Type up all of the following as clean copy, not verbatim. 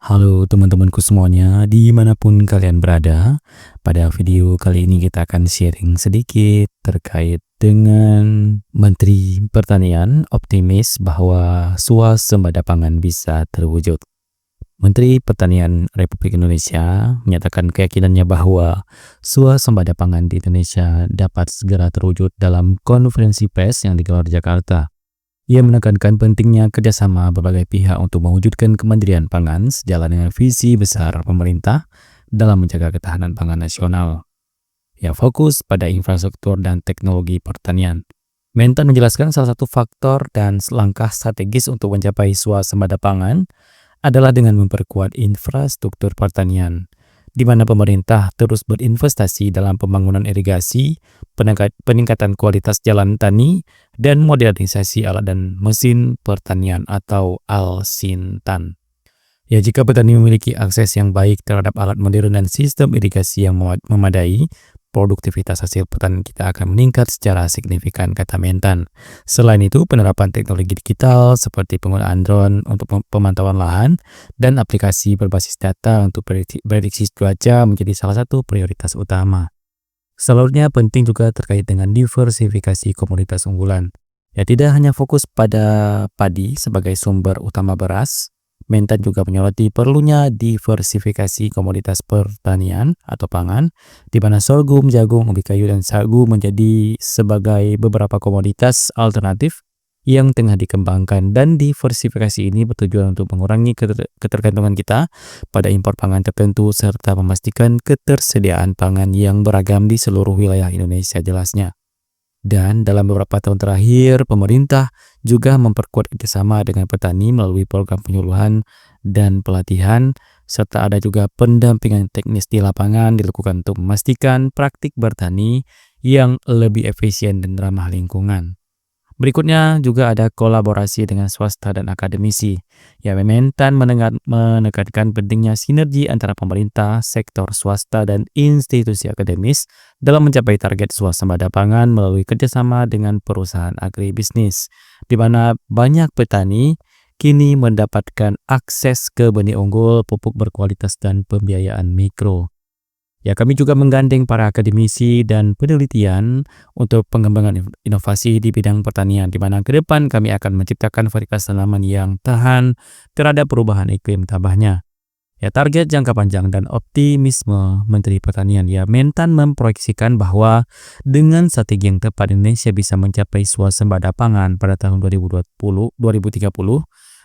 Halo teman-temanku semuanya, dimanapun kalian berada. Pada video kali ini kita akan sharing sedikit terkait dengan Menteri Pertanian optimis bahwa swasembada pangan bisa terwujud. Menteri Pertanian Republik Indonesia menyatakan keyakinannya bahwa swasembada pangan di Indonesia dapat segera terwujud dalam konferensi pers yang digelar di Jakarta. Ia menekankan pentingnya kerjasama berbagai pihak untuk mewujudkan kemandirian pangan sejalan dengan visi besar pemerintah dalam menjaga ketahanan pangan nasional yang fokus pada infrastruktur dan teknologi pertanian. Mentan menjelaskan salah satu faktor dan langkah strategis untuk mencapai swasembada pangan adalah dengan memperkuat infrastruktur pertanian, di mana pemerintah terus berinvestasi dalam pembangunan irigasi, peningkatan kualitas jalan tani, dan modernisasi alat dan mesin pertanian atau Al-Sintan. Ya, jika petani memiliki akses yang baik terhadap alat modern dan sistem irigasi yang memadai, produktivitas hasil pertanian kita akan meningkat secara signifikan, kata Mentan. Selain itu, penerapan teknologi digital seperti penggunaan drone untuk pemantauan lahan dan aplikasi berbasis data untuk prediksi cuaca menjadi salah satu prioritas utama. Selanjutnya penting juga terkait dengan diversifikasi komoditas unggulan. Ya, tidak hanya fokus pada padi sebagai sumber utama beras, Mentan juga menyoroti perlunya diversifikasi komoditas pertanian atau pangan, di mana sorghum, jagung, ubi kayu, dan sagu menjadi sebagai beberapa komoditas alternatif yang tengah dikembangkan, dan diversifikasi ini bertujuan untuk mengurangi ketergantungan kita pada impor pangan tertentu serta memastikan ketersediaan pangan yang beragam di seluruh wilayah Indonesia, jelasnya. Dan dalam beberapa tahun terakhir, pemerintah juga memperkuat kerjasama dengan petani melalui program penyuluhan dan pelatihan, serta ada juga pendampingan teknis di lapangan dilakukan untuk memastikan praktik bertani yang lebih efisien dan ramah lingkungan. Berikutnya juga ada kolaborasi dengan swasta dan akademisi. Ya, Mentan menekankan pentingnya sinergi antara pemerintah, sektor swasta, dan institusi akademis dalam mencapai target swasembada pangan melalui kerjasama dengan perusahaan agribisnis, di mana banyak petani kini mendapatkan akses ke benih unggul, pupuk berkualitas, dan pembiayaan mikro. Ya, kami juga menggandeng para akademisi dan penelitian untuk pengembangan inovasi di bidang pertanian, di mana ke depan kami akan menciptakan varietas tanaman yang tahan terhadap perubahan iklim tambahnya. Ya, target jangka panjang dan optimisme Menteri Pertanian, ya, Mentan memproyeksikan bahwa dengan strategi yang tepat Indonesia bisa mencapai swasembada pangan pada tahun 2030.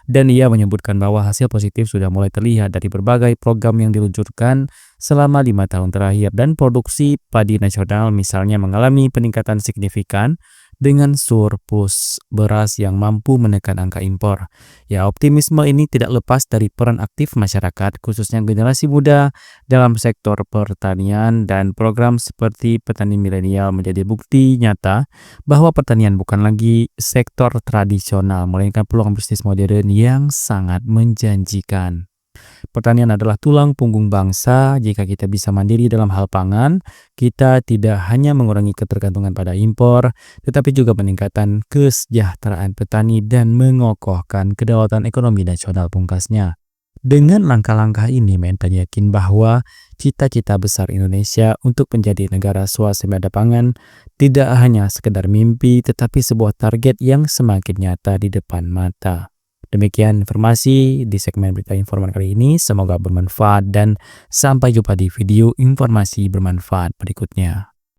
Dan ia menyebutkan bahwa hasil positif sudah mulai terlihat dari berbagai program yang diluncurkan selama 5 tahun terakhir, dan produksi padi nasional misalnya mengalami peningkatan signifikan dengan surplus beras yang mampu menekan angka impor. Ya, optimisme ini tidak lepas dari peran aktif masyarakat, khususnya generasi muda dalam sektor pertanian, dan program seperti Petani Milenial menjadi bukti nyata bahwa pertanian bukan lagi sektor tradisional, melainkan peluang bisnis modern yang sangat menjanjikan. Pertanian adalah tulang punggung bangsa. Jika kita bisa mandiri dalam hal pangan, kita tidak hanya mengurangi ketergantungan pada impor, tetapi juga meningkatkan kesejahteraan petani dan mengokohkan kedaulatan ekonomi nasional, pungkasnya. Dengan langkah-langkah ini, Mentan yakin bahwa cita-cita besar Indonesia untuk menjadi negara swasembada pangan tidak hanya sekedar mimpi, tetapi sebuah target yang semakin nyata di depan mata. Demikian informasi di segmen berita informan kali ini, semoga bermanfaat dan sampai jumpa di video informasi bermanfaat berikutnya.